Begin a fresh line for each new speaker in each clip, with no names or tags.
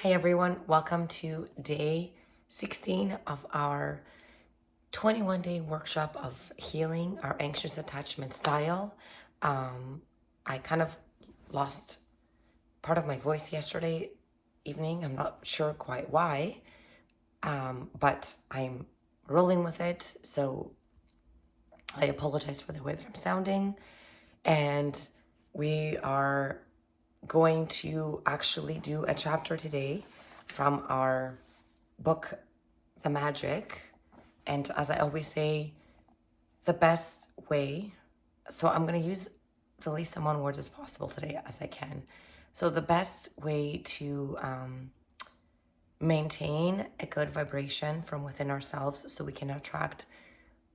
Hi everyone, welcome to day 16 of our 21-day workshop of healing our anxious attachment style. I kind of lost part of my voice yesterday evening. I'm not sure quite why, but I'm rolling with it. So I apologize for the way that I'm sounding. And we are going to actually do a chapter today from our book, The Magic. And as I always say, the best way, so I'm going to use the least amount of words as possible today as I can. So the best way to maintain a good vibration from within ourselves so we can attract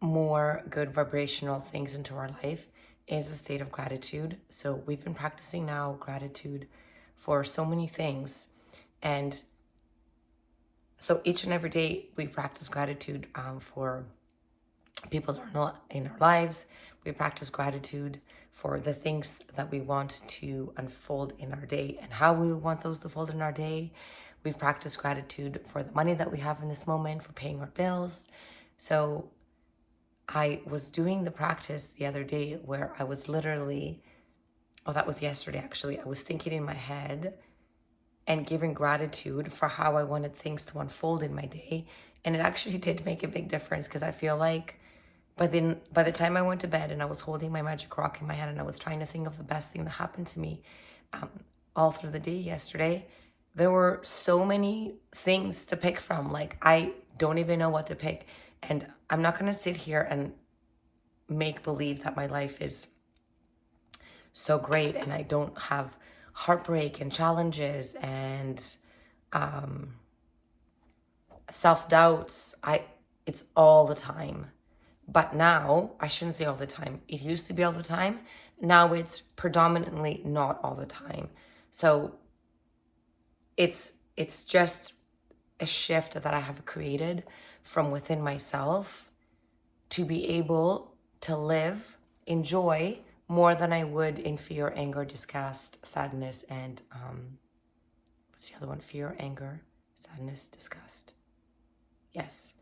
more good vibrational things into our life is a state of gratitude. So we've been practicing now gratitude for so many things. And so each and every day we practice gratitude for people that are not in our lives. We practice gratitude for the things that we want to unfold in our day and how we want those to unfold in our day. We've practiced gratitude for the money that we have in this moment, for paying our bills. So I was doing the practice the other day where I was literally, that was yesterday actually, I was thinking in my head and giving gratitude for how I wanted things to unfold in my day. And it actually did make a big difference because I feel like by the time I went to bed and I was holding my magic rock in my hand and I was trying to think of the best thing that happened to me all through the day yesterday, there were so many things to pick from. Like, I don't even know what to pick. And I'm not going to sit here and make believe that my life is so great and I don't have heartbreak and challenges and self-doubts. It's all the time. But now, I shouldn't say all the time. It used to be all the time. Now it's predominantly not all the time. So it's just a shift that I have created from within myself to be able to live, enjoy more than I would in fear, anger, disgust, sadness, and what's the other one? Fear, anger, sadness, disgust. Yes.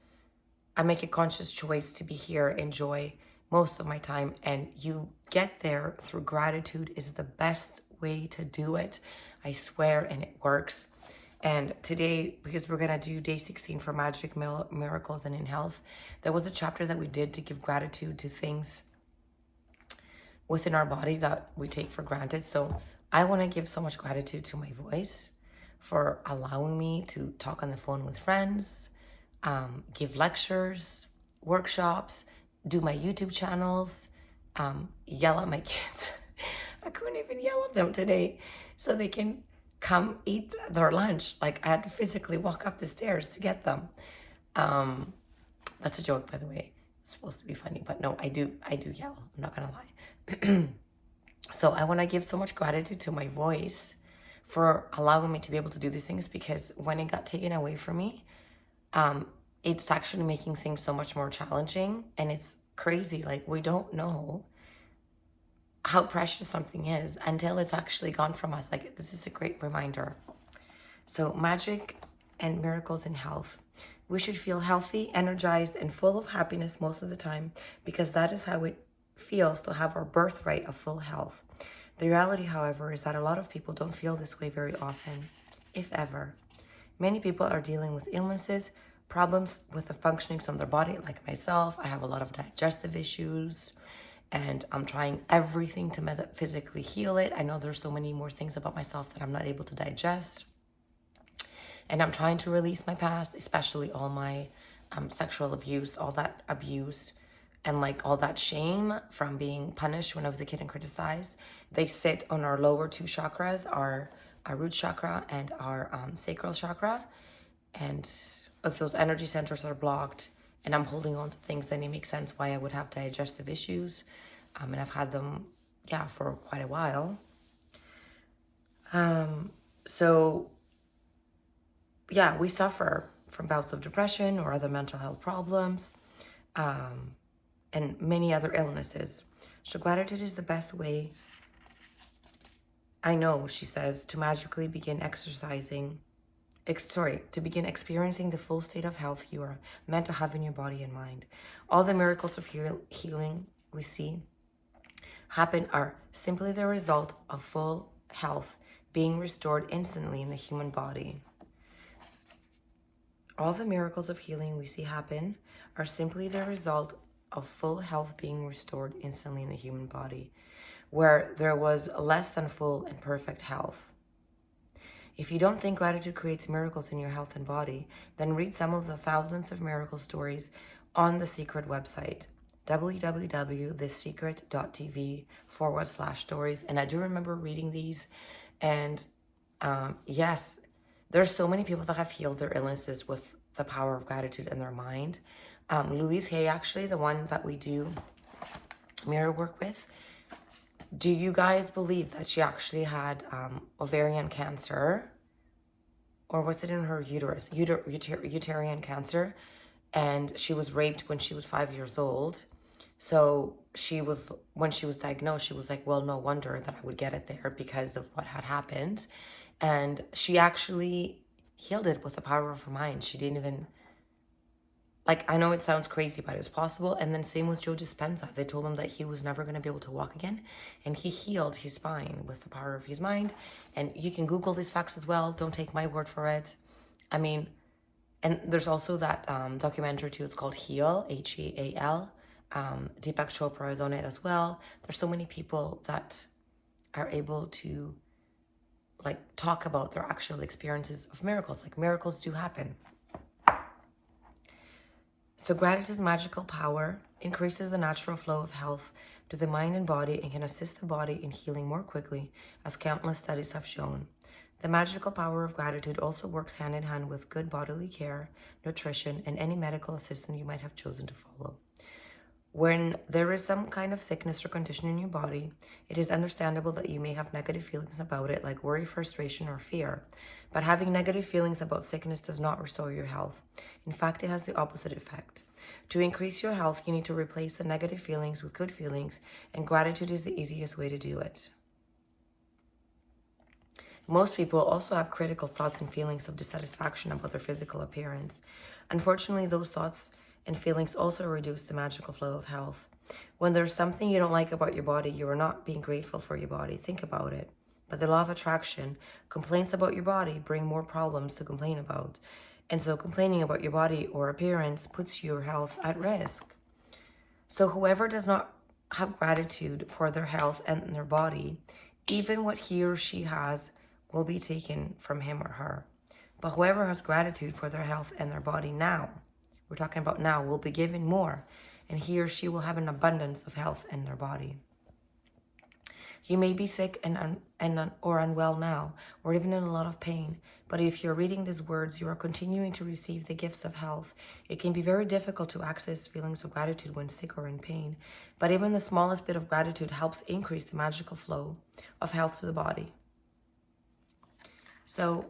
I make a conscious choice to be here, enjoy most of my time, and you get there through gratitude is the best way to do it. I swear, and it works. And today, because we're going to do day 16 for magic, miracles, and in health, there was a chapter that we did to give gratitude to things within our body that we take for granted. So I want to give so much gratitude to my voice for allowing me to talk on the phone with friends, give lectures, workshops, do my YouTube channels, yell at my kids. I couldn't even yell at them today so they can come eat their lunch. Like, I had to physically walk up the stairs to get them. That's a joke, by the way. It's supposed to be funny, but no, I do yell. I'm not gonna lie. So I want to give so much gratitude to my voice for allowing me to be able to do these things, because when it got taken away from me, it's actually making things so much more challenging. And it's crazy. Like, we don't know how precious something is until it's actually gone from us. Like, this is a great reminder. So magic and miracles in health. We should feel healthy, energized, and full of happiness most of the time, because that is how it feels to have our birthright of full health. The reality, however, is that a lot of people don't feel this way very often, if ever. Many people are dealing with illnesses, problems with the functionings of their body, like myself. I have a lot of digestive issues, and I'm trying everything to physically heal it. I know there's so many more things about myself that I'm not able to digest. And I'm trying to release my past, especially all my sexual abuse, all that abuse, and like all that shame from being punished when I was a kid and criticized. They sit on our lower two chakras, our root chakra and our sacral chakra. And if those energy centers are blocked and I'm holding on to things, then it makes sense why I would have digestive issues. And I've had them, for quite a while. So we suffer from bouts of depression or other mental health problems, and many other illnesses. So gratitude is the best way, I know, she says, to magically begin exercising to begin experiencing the full state of health you are meant to have in your body and mind. All the miracles of healing we see happen are simply the result of full health being restored instantly in the human body. All the miracles of healing we see happen are simply the result of full health being restored instantly in the human body, where there was less than full and perfect health. If you don't think gratitude creates miracles in your health and body, then read some of the thousands of miracle stories on the Secret website, www.thesecret.tv/stories. And I do remember reading these. And yes, there's so many people that have healed their illnesses with the power of gratitude in their mind. Louise Hay, actually, the one that we do mirror work with, do you guys believe that she actually had ovarian cancer? Or was it in her uterus? Uterine cancer. And she was raped when she was 5 years old. So when she was diagnosed, she was like, well, no wonder that I would get it there because of what had happened. And she actually healed it with the power of her mind. She didn't even, I know it sounds crazy, but it's possible. And then same with Joe Dispenza. They told him that he was never going to be able to walk again. And he healed his spine with the power of his mind. And you can Google these facts as well. Don't take my word for it. I mean, and there's also that documentary too. It's called Heal, Heal. Deepak Chopra is on it as well. There's so many people that are able to talk about their actual experiences of miracles. Miracles do happen. So gratitude's magical power increases the natural flow of health to the mind and body and can assist the body in healing more quickly, as countless studies have shown. The magical power of gratitude also works hand in hand with good bodily care, nutrition, and any medical assistance you might have chosen to follow. When there is some kind of sickness or condition in your body, it is understandable that you may have negative feelings about it, like worry, frustration, or fear. But having negative feelings about sickness does not restore your health. In fact, it has the opposite effect. To increase your health, you need to replace the negative feelings with good feelings, and gratitude is the easiest way to do it. Most people also have critical thoughts and feelings of dissatisfaction about their physical appearance. Unfortunately, those thoughts and feelings also reduce the magical flow of health. When there's something you don't like about your body, you are not being grateful for your body. Think about it. But the law of attraction, complaints about your body bring more problems to complain about. And so complaining about your body or appearance puts your health at risk. So whoever does not have gratitude for their health and their body, even what he or she has will be taken from him or her. But whoever has gratitude for their health and their body now, we're talking about now, will be given more, and he or she will have an abundance of health in their body. You may be sick or unwell now, or even in a lot of pain, but if you're reading these words, you are continuing to receive the gifts of health. It can be very difficult to access feelings of gratitude when sick or in pain, but even the smallest bit of gratitude helps increase the magical flow of health to the body. So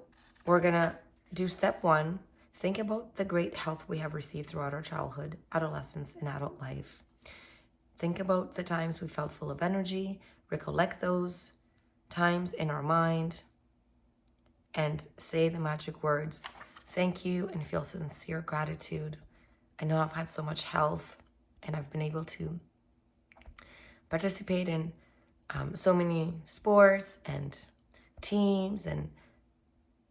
we're gonna do step 1. Think about the great health we have received throughout our childhood, adolescence, and adult life. Think about the times we felt full of energy, recollect those times in our mind, and say the magic words, thank you, and feel sincere gratitude. I know I've had so much health, and I've been able to participate in so many sports and teams, and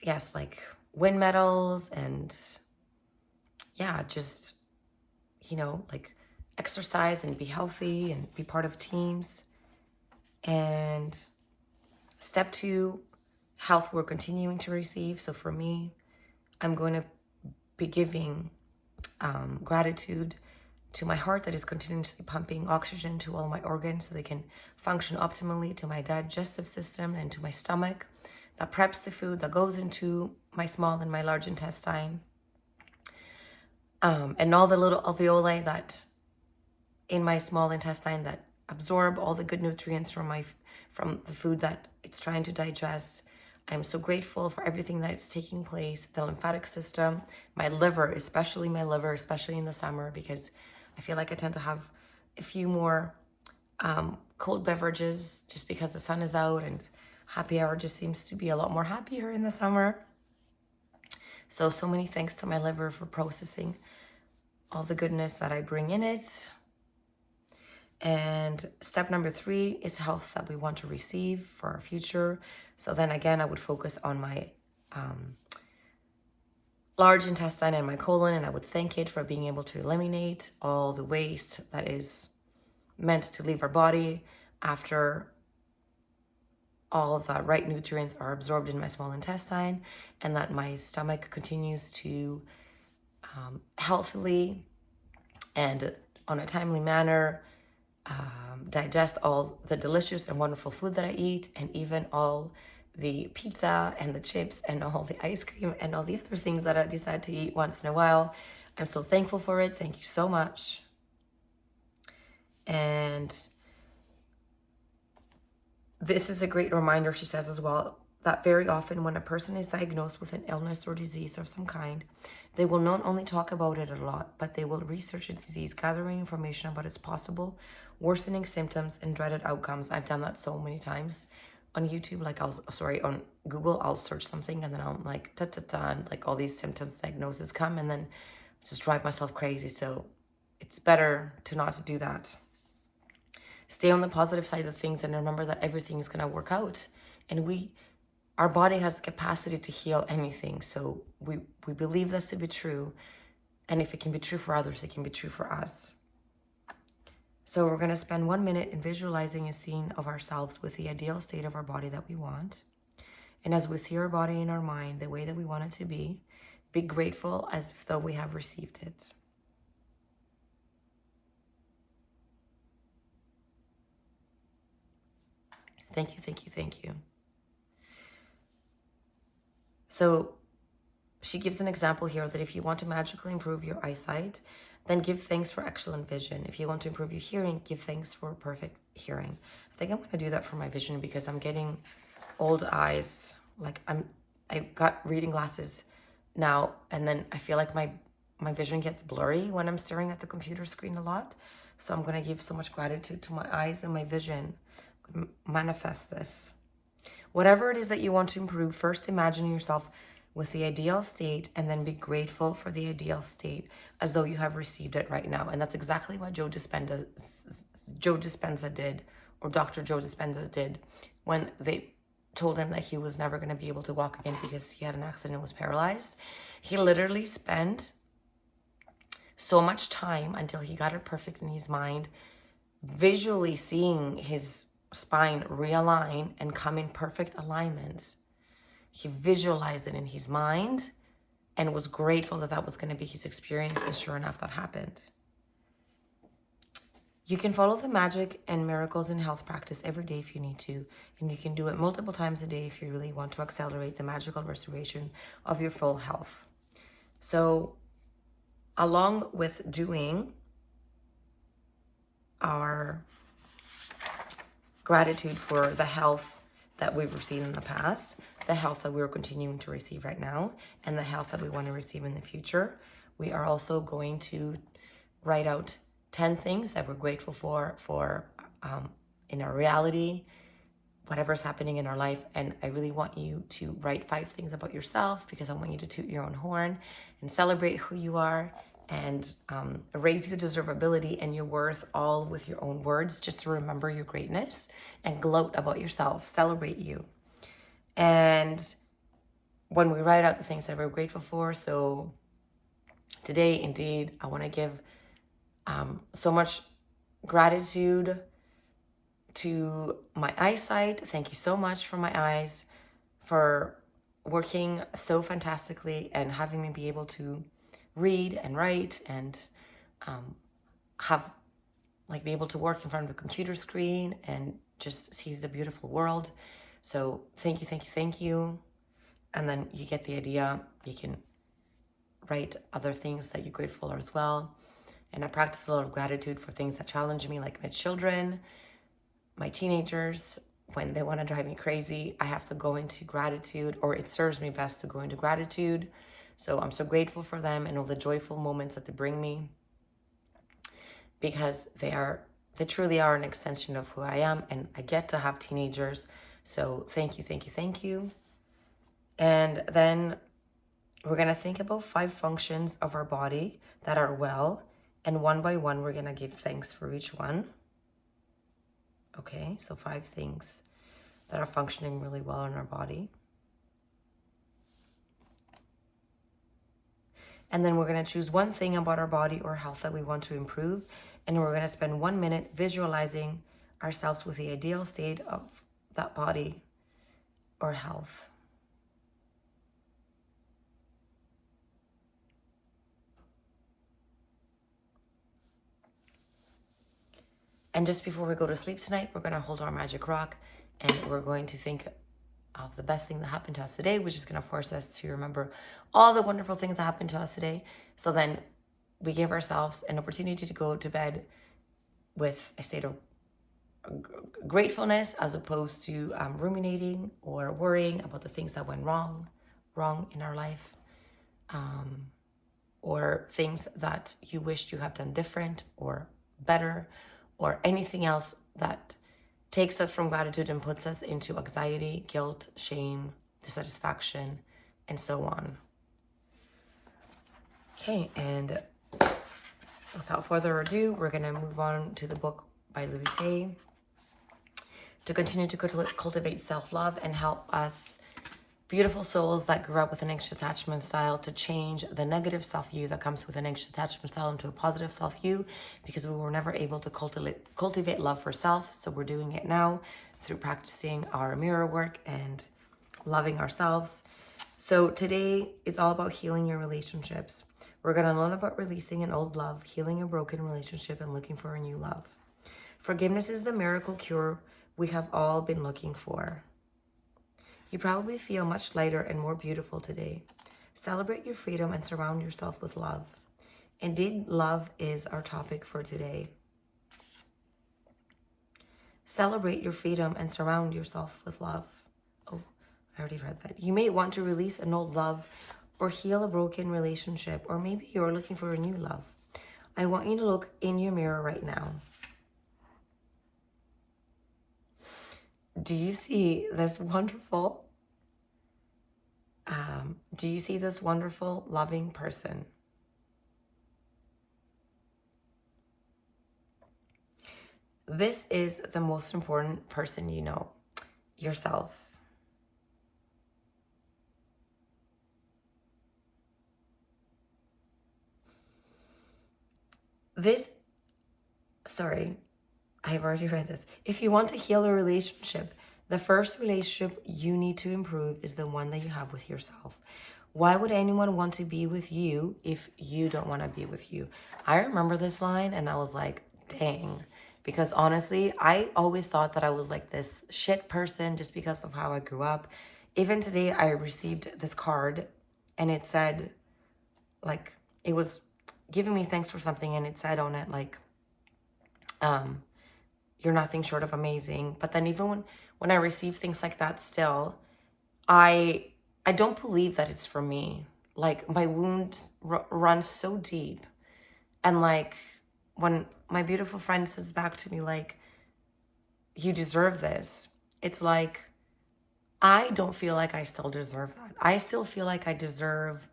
yes, win medals, and just, exercise and be healthy and be part of teams. And step 2, health we're continuing to receive. So for me, I'm going to be giving gratitude to my heart that is continuously pumping oxygen to all my organs so they can function optimally, to my digestive system, and to my stomach that preps the food that goes into my small and my large intestine, and all the little alveoli that in my small intestine that absorb all the good nutrients from the food that it's trying to digest. I'm so grateful for everything that is taking place, the lymphatic system, my liver, especially in the summer, because I feel like I tend to have a few more cold beverages just because the sun is out, and happy hour just seems to be a lot more happier in the summer. So many thanks to my liver for processing all the goodness that I bring in it. And step number 3 is health that we want to receive for our future. So then again, I would focus on my large intestine and my colon, and I would thank it for being able to eliminate all the waste that is meant to leave our body after all the right nutrients are absorbed in my small intestine, and that my stomach continues to healthily and on a timely manner digest all the delicious and wonderful food that I eat, and even all the pizza and the chips and all the ice cream and all the other things that I decide to eat once in a while. I'm so thankful for it. Thank you so much. And this is a great reminder, she says as well, that very often when a person is diagnosed with an illness or disease of some kind, they will not only talk about it a lot, but they will research the disease, gathering information about its possible worsening symptoms and dreaded outcomes. I've done that so many times on YouTube, on Google, I'll search something and then I'm like, and like all these symptoms, diagnoses come, and then just drive myself crazy. So it's better to not do that. Stay on the positive side of things and remember that everything is going to work out. And our body has the capacity to heal anything. So we believe this to be true. And if it can be true for others, it can be true for us. So we're going to spend 1 minute in visualizing a scene of ourselves with the ideal state of our body that we want. And as we see our body in our mind the way that we want it to be grateful as if though we have received it. Thank you, thank you, thank you. So she gives an example here that if you want to magically improve your eyesight, then give thanks for excellent vision. If you want to improve your hearing, give thanks for perfect hearing. I think I'm going to do that for my vision because I'm getting old eyes. Like I got reading glasses now, and then I feel like my vision gets blurry when I'm staring at the computer screen a lot. So I'm going to give so much gratitude to my eyes and my vision. I'm going to manifest this. Whatever it is that you want to improve, first imagine yourself with the ideal state and then be grateful for the ideal state as though you have received it right now. And that's exactly what Joe Dispenza did, or Dr. Joe Dispenza did, when they told him that he was never going to be able to walk again because he had an accident and was paralyzed. He literally spent so much time until he got it perfect in his mind, visually seeing his spine realign and come in perfect alignment. He visualized it in his mind and was grateful that that was going to be his experience, and sure enough, that happened. You can follow the magic and miracles in health practice every day if you need to, and you can do it multiple times a day if you really want to accelerate the magical restoration of your full health. So, along with doing our gratitude for the health that we've received in the past, the health that we're continuing to receive right now, and the health that we want to receive in the future, we are also going to write out 10 things that we're grateful for in our reality, whatever's happening in our life. And I really want you to write 5 things about yourself, because I want you to toot your own horn and celebrate who you are, and raise your deservability and your worth, all with your own words, just to remember your greatness and gloat about yourself, celebrate you. And when we write out the things that we're grateful for, so today, indeed, I want to give so much gratitude to my eyesight. Thank you so much for my eyes, for working so fantastically and having me be able to read and write and be able to work in front of a computer screen and just see the beautiful world. So thank you, thank you, thank you. And then you get the idea. You can write other things that you're grateful for as well. And I practice a lot of gratitude for things that challenge me, like my children, my teenagers. When they want to drive me crazy, I have to go into gratitude, or it serves me best to go into gratitude. So I'm so grateful for them and all the joyful moments that they bring me, because they truly are an extension of who I am, and I get to have teenagers. So thank you, thank you, thank you. And then We're going to think about 5 functions of our body that are well, and one by one, we're going to give thanks for each one. Okay, so 5 things that are functioning really well in our body. And then we're going to choose one thing about our body or health that we want to improve. And we're going to spend 1 minute visualizing ourselves with the ideal state of that body or health. And just before we go to sleep tonight, we're going to hold our magic rock and we're going to think of the best thing that happened to us today, which is going to force us to remember all the wonderful things that happened to us today. So then we give ourselves an opportunity to go to bed with a state of gratefulness as opposed to ruminating or worrying about the things that went wrong in our life, or things that you wished you have done different or better, or anything else that takes us from gratitude and puts us into anxiety, guilt, shame, dissatisfaction, and so on. Okay, and without further ado, we're going to move on to the book by Louise Hay to continue to cultivate self-love and help us beautiful souls that grew up with an anxious attachment style to change the negative self-view that comes with an anxious attachment style into a positive self-view, because we were never able to cultivate love for self. So we're doing it now through practicing our mirror work and loving ourselves. So today is all about healing your relationships. We're going to learn about releasing an old love, healing a broken relationship, and looking for a new love. Forgiveness is the miracle cure we have all been looking for. You probably feel much lighter and more beautiful today. Celebrate your freedom and surround yourself with love. Indeed, love is our topic for today. Celebrate your freedom and surround yourself with love. Oh, I already read that. You may want to release an old love or heal a broken relationship, or maybe you're looking for a new love. I want you to look in your mirror right now. Do you see this wonderful, loving person? This is the most important person you know, yourself. I've already read this. If you want to heal a relationship, the first relationship you need to improve is the one that you have with yourself. Why would anyone want to be with you if you don't want to be with you? I remember this line and I was like, dang. Because honestly, I always thought that I was like this shit person just because of how I grew up. Even today, I received this card and it said, like, it was giving me thanks for something, and it said on it, like, you're nothing short of amazing. But then even when I receive things like that still, I don't believe that it's for me. Like, my wounds run so deep. And like, when my beautiful friend says back to me, like, you deserve this, it's like, I don't feel like I still deserve that. I still feel like I deserve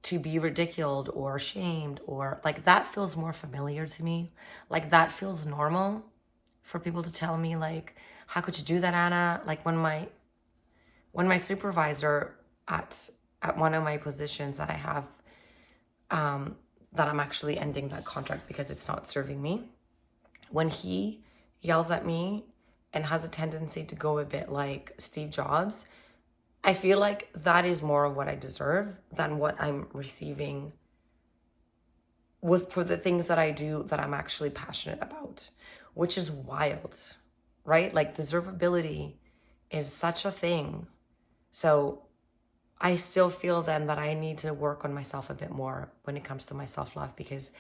to be ridiculed or shamed, or like, that feels more familiar to me. Like, that feels normal for people to tell me, like, how could you do that, Anna? Like, when my supervisor at one of my positions that I have, that I'm actually ending that contract because it's not serving me, when he yells at me and has a tendency to go a bit like Steve Jobs, I feel like that is more of what I deserve than what I'm receiving for the things that I do that I'm actually passionate about, which is wild, right? Like, deservability is such a thing. So I still feel then that I need to work on myself a bit more when it comes to my self-love, because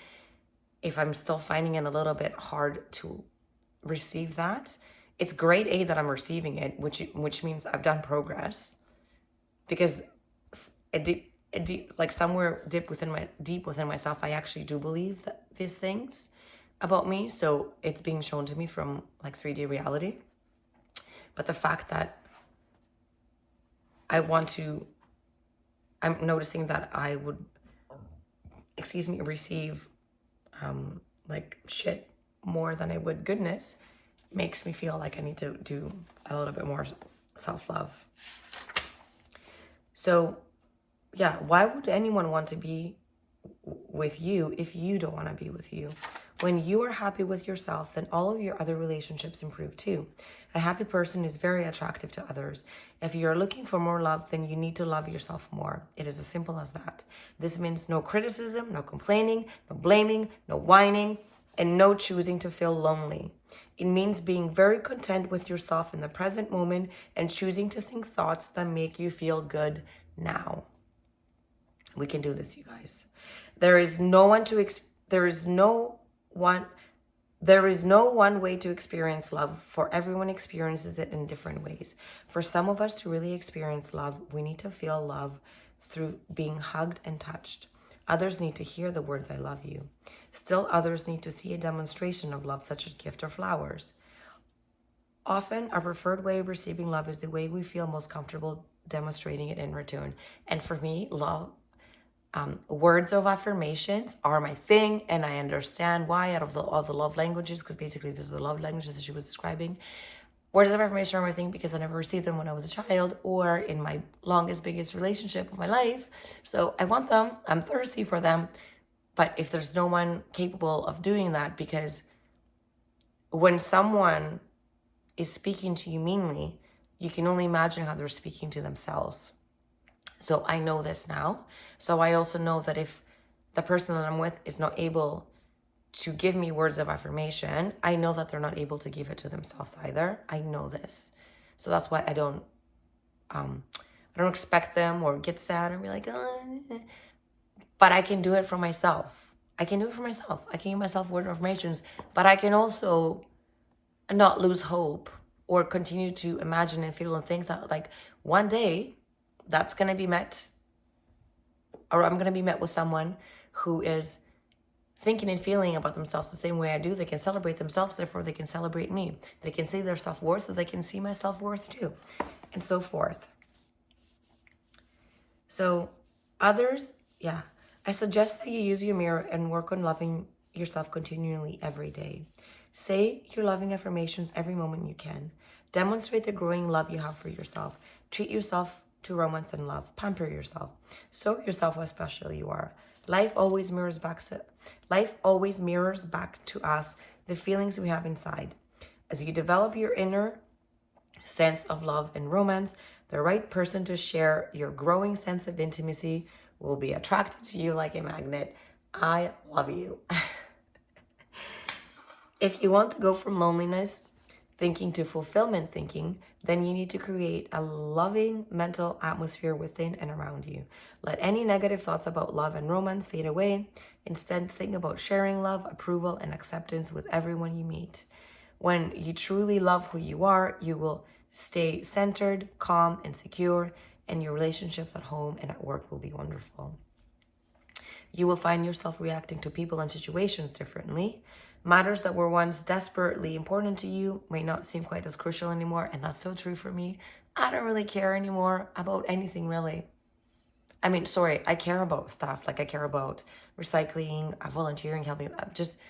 if I'm still finding it a little bit hard to receive that, it's great that I'm receiving it, which means I've done progress, because like somewhere deep within myself, I actually do believe that these things about me. So it's being shown to me from like 3D reality. But the fact that I want to I'm noticing that I would, receive like shit more than I would goodness, makes me feel like I need to do a little bit more self-love. So yeah, why would anyone want to be with you if you don't want to be with you? When you are happy with yourself, then all of your other relationships improve too. A happy person is very attractive to others. If you're looking for more love, then you need to love yourself more. It is as simple as that. This means no criticism, no complaining, no blaming, no whining, and no choosing to feel lonely. It means being very content with yourself in the present moment and choosing to think thoughts that make you feel good now. We can do this, you guys. There is no one way to experience love, for everyone experiences it in different ways. For some of us to really experience love, we need to feel love through being hugged and touched. Others need to hear the words, I love you. Still others need to see a demonstration of love, such as gift or flowers. Often, our preferred way of receiving love is the way we feel most comfortable demonstrating it in return. And for me, love, words of affirmations are my thing, and I understand why out of all the love languages, because basically this is the love languages that she was describing. Words of affirmation are my thing because I never received them when I was a child or in my longest, biggest relationship of my life. So I want them. I'm thirsty for them. But if there's no one capable of doing that, because when someone is speaking to you meanly, you can only imagine how they're speaking to themselves. So I know this now. So I also know that if the person that I'm with is not able to give me words of affirmation, I know that they're not able to give it to themselves either. I know this. So that's why I don't expect them or get sad and be like, oh. But I can do it for myself. I can give myself word of affirmations, but I can also not lose hope or continue to imagine and feel and think that like one day that's going to be met, or I'm going to be met with someone who is thinking and feeling about themselves the same way I do. They can celebrate themselves, therefore they can celebrate me. They can see their self-worth, so they can see my self-worth too, and so forth. So others, yeah, I suggest that you use your mirror and work on loving yourself continually every day. Say your loving affirmations every moment you can. Demonstrate the growing love you have for yourself. Treat yourself to romance and love. Pamper yourself. Show yourself how special you are. Life always mirrors back to us the feelings we have inside. As you develop your inner sense of love and romance, the right person to share your growing sense of intimacy will be attracted to you like a magnet. I love you. If you want to go from loneliness thinking to fulfillment thinking, then you need to create a loving mental atmosphere within and around you. Let any negative thoughts about love and romance fade away. Instead, think about sharing love, approval, and acceptance with everyone you meet. When you truly love who you are, you will stay centered, calm, and secure, and your relationships at home and at work will be wonderful. You will find yourself reacting to people and situations differently. Matters that were once desperately important to you may not seem quite as crucial anymore, and that's so true for me. I don't really care anymore about anything, really. I care about stuff. Like I care about recycling, volunteering, helping, just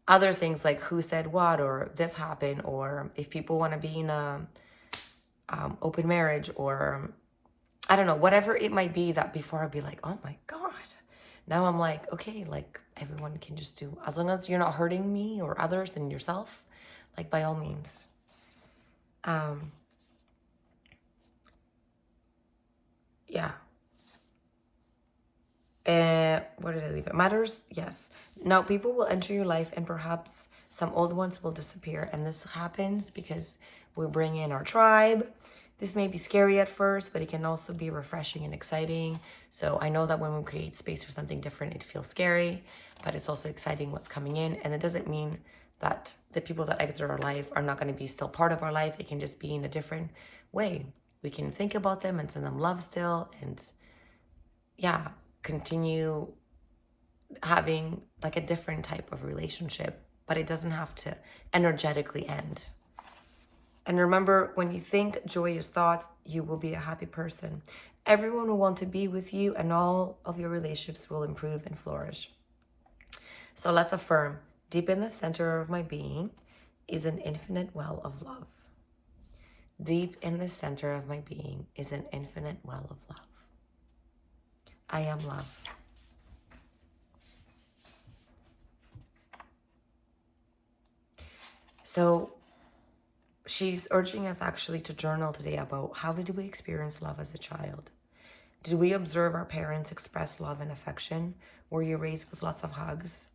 other things like who said what, or this happened, or if people want to be in a open marriage, or I don't know, whatever it might be. That before I'd be like, oh my God. Now I'm like, okay, like everyone can just do, as long as you're not hurting me or others and yourself, like by all means. Yeah. Where did I leave it? Matters, yes. Now people will enter your life and perhaps some old ones will disappear. And this happens because we bring in our tribe. This may be scary at first, but it can also be refreshing and exciting. So I know that when we create space for something different, it feels scary, but it's also exciting what's coming in. And it doesn't mean that the people that exit our life are not going to be still part of our life. It can just be in a different way. We can think about them and send them love still, and yeah, continue having like a different type of relationship, but it doesn't have to energetically end. And remember, when you think joyous thoughts, you will be a happy person. Everyone will want to be with you, and all of your relationships will improve and flourish. So let's affirm, deep in the center of my being is an infinite well of love. Deep in the center of my being is an infinite well of love. I am love. So she's urging us actually to journal today about how did we experience love as a child? Did we observe our parents express love and affection? Were you raised with lots of hugs?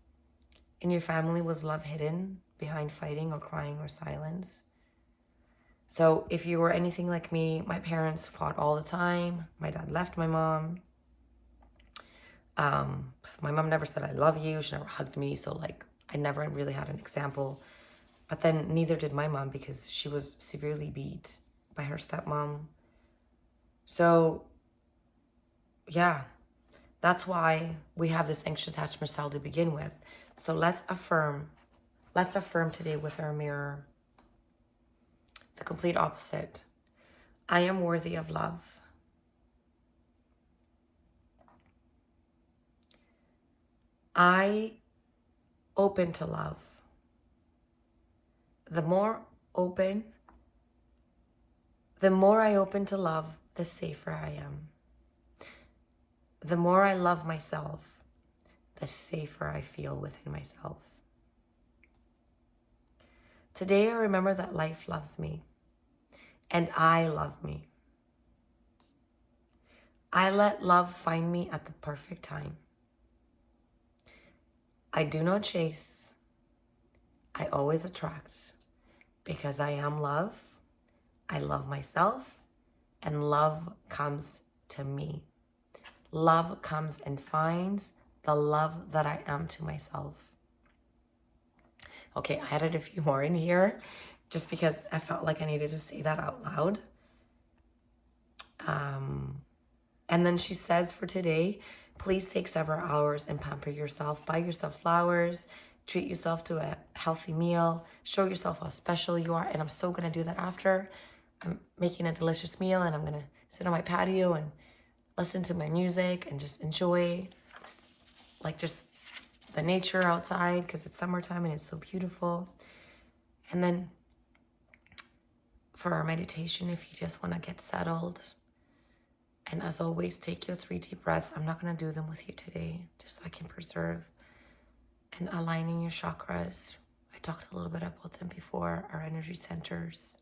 In your family, was love hidden behind fighting or crying or silence? So if you were anything like me, my parents fought all the time. My dad left my mom. My mom never said I love you. She never hugged me. So like I never really had an example. But then neither did my mom because she was severely beat by her stepmom. So yeah, that's why we have this anxious attachment style to begin with. So let's affirm today with our mirror the complete opposite. I am worthy of love. I open to love. The more I open to love, the safer I am. The more I love myself, the safer I feel within myself. Today I remember that life loves me, and I love me. I let love find me at the perfect time. I do not chase. I always attract because I am love. I love myself, and love comes to me. Love comes and finds the love that I am to myself. Okay, I added a few more in here just because I felt like I needed to say that out loud. And then she says for today, please take several hours and pamper yourself. Buy yourself flowers, treat yourself to a healthy meal, show yourself how special you are. And I'm so going to do that after I'm making a delicious meal, and I'm going to sit on my patio and listen to my music and just enjoy like just the nature outside because it's summertime and it's so beautiful. And then for our meditation, if you just want to get settled, and as always, take your 3 deep breaths. I'm not going to do them with you today, just so I can preserve. And aligning your chakras. I talked a little bit about them before, our energy centers.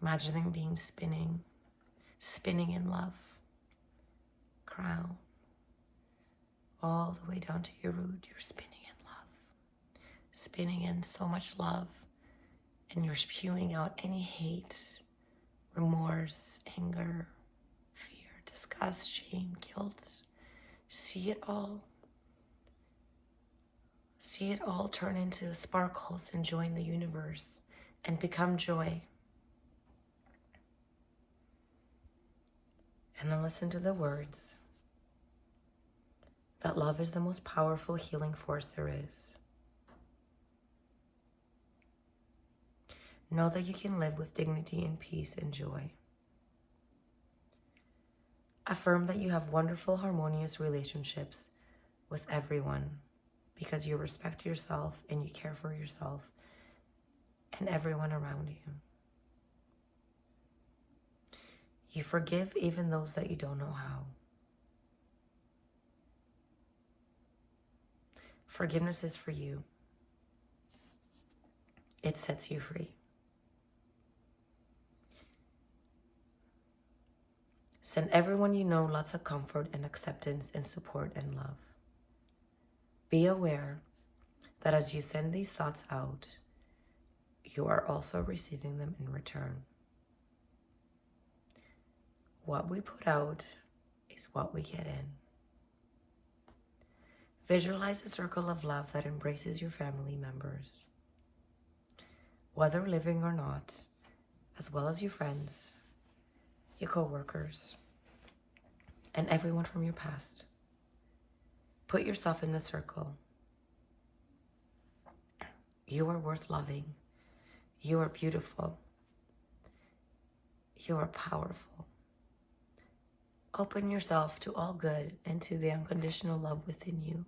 Imagine them being spinning in love. Crown. All the way down to your root, you're spinning in love. Spinning in so much love. And you're spewing out any hate, remorse, anger, fear, disgust, shame, guilt. See it all. See it all turn into sparkles and join the universe and become joy. And then listen to the words that love is the most powerful healing force there is. Know that you can live with dignity and peace and joy. Affirm that you have wonderful, harmonious relationships with everyone because you respect yourself and you care for yourself and everyone around you. You forgive even those that you don't know how. Forgiveness is for you. It sets you free. Send everyone you know lots of comfort and acceptance and support and love. Be aware that as you send these thoughts out, you are also receiving them in return. What we put out is what we get in. Visualize a circle of love that embraces your family members, whether living or not, as well as your friends, your co-workers, and everyone from your past. Put yourself in the circle. You are worth loving. You are beautiful. You are powerful. Open yourself to all good and to the unconditional love within you,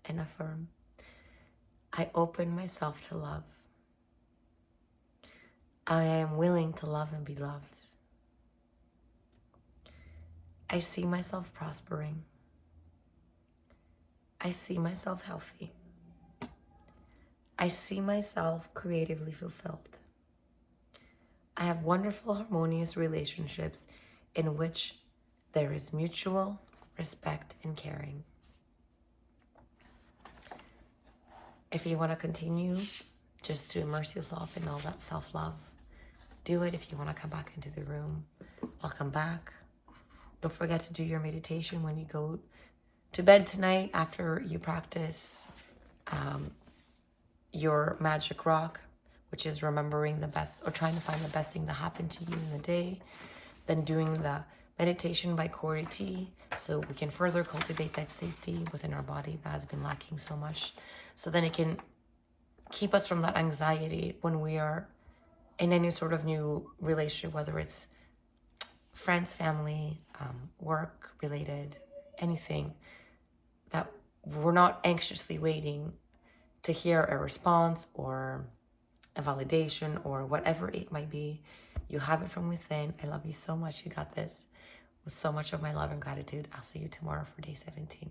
and affirm, I open myself to love. I am willing to love and be loved. I see myself prospering. I see myself healthy. I see myself creatively fulfilled. I have wonderful, harmonious relationships in which there is mutual respect and caring. If you want to continue just to immerse yourself in all that self-love, do it. If you want to come back into the room, welcome back. Don't forget to do your meditation when you go to bed tonight after you practice your magic rock, which is remembering the best or trying to find the best thing that happened to you in the day. Then doing the meditation by Corey T, so we can further cultivate that safety within our body that has been lacking so much. So then it can keep us from that anxiety when we are in any sort of new relationship, whether it's friends, family, work related, anything, that we're not anxiously waiting to hear a response or a validation or whatever it might be. You have it from within. I love you so much. You got this. With so much of my love and gratitude, I'll see you tomorrow for day 17.